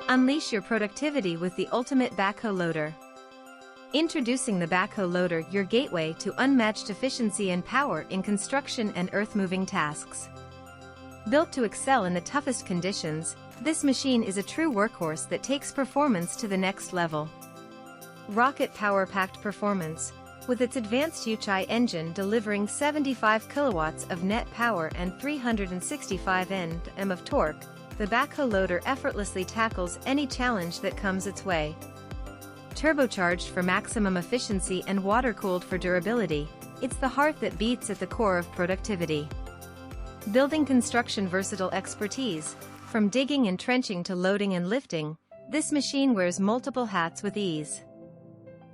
Unleash your productivity with the ultimate backhoe loader. Introducing the backhoe loader, your gateway to unmatched efficiency and power in construction and earth-moving tasks. Built to excel in the toughest conditions, this machine is a true workhorse that takes performance to the next level. Rocket power-packed performance. With its advanced YUCHAI engine delivering 75 kilowatts of net power and 365 Nm of torque, the backhoe loader effortlessly tackles any challenge that comes its way. Turbocharged for maximum efficiency and water-cooled for durability, it's the heart that beats at the core of productivity. Building construction versatile expertise. From digging and trenching to loading and lifting, this machine wears multiple hats with ease.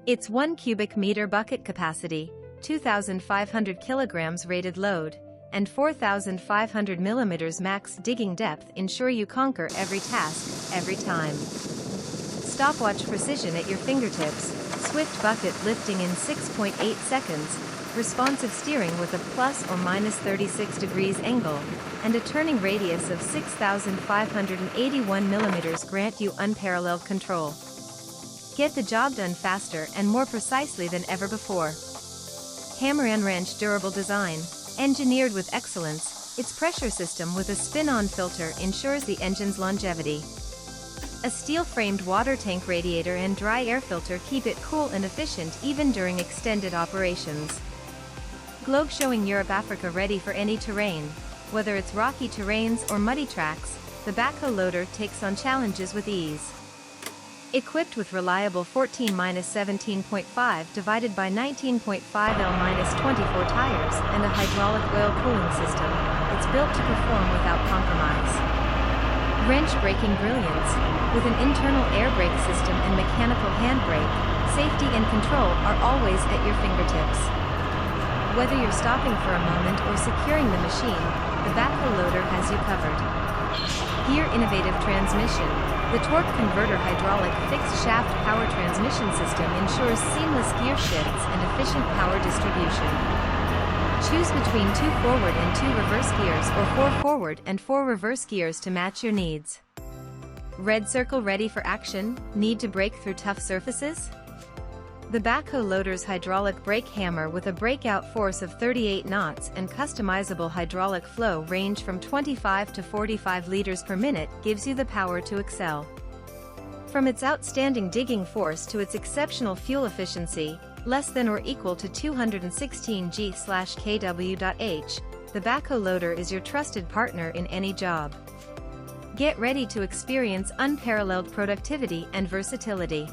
Its 1 cubic meter bucket capacity, 2,500 kilograms rated load, and 4,500 millimeters max digging depth ensure you conquer every task, every time. Stopwatch precision at your fingertips, swift bucket lifting in 6.8 seconds, responsive steering with a plus or minus 36 degrees angle, and a turning radius of 6,581 millimeters grant you unparalleled control. Get the job done faster and more precisely than ever before. Hammer and wrench durable design. Engineered with excellence, its pressure system with a spin-on filter ensures the engine's longevity. A steel-framed water tank radiator and dry air filter keep it cool and efficient even during extended operations. Globe showing Europe-Africa ready for any terrain. Whether it's rocky terrains or muddy tracks, the backhoe loader takes on challenges with ease. Equipped with reliable 14-17.5 divided by 19.5 L-24 tires and a hydraulic oil cooling system, it's built to perform without compromise. Wrench braking brilliance. With an internal air brake system and mechanical handbrake, safety and control are always at your fingertips. Whether you're stopping for a moment or securing the machine, the backhoe loader has you covered. Gear innovative transmission. The torque converter hydraulic fixed shaft power transmission system ensures seamless gear shifts and efficient power distribution. Choose between 2 forward and 2 reverse gears or 4 forward and 4 reverse gears to match your needs. Red circle ready for action. Need to break through tough surfaces? The backhoe loader's hydraulic brake hammer with a breakout force of 38 knots and customizable hydraulic flow range from 25 to 45 liters per minute gives you the power to excel. From its outstanding digging force to its exceptional fuel efficiency, less than or equal to 216 G/kW/h, the backhoe loader is your trusted partner in any job. Get ready to experience unparalleled productivity and versatility.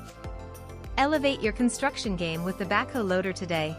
Elevate your construction game with the backhoe loader today.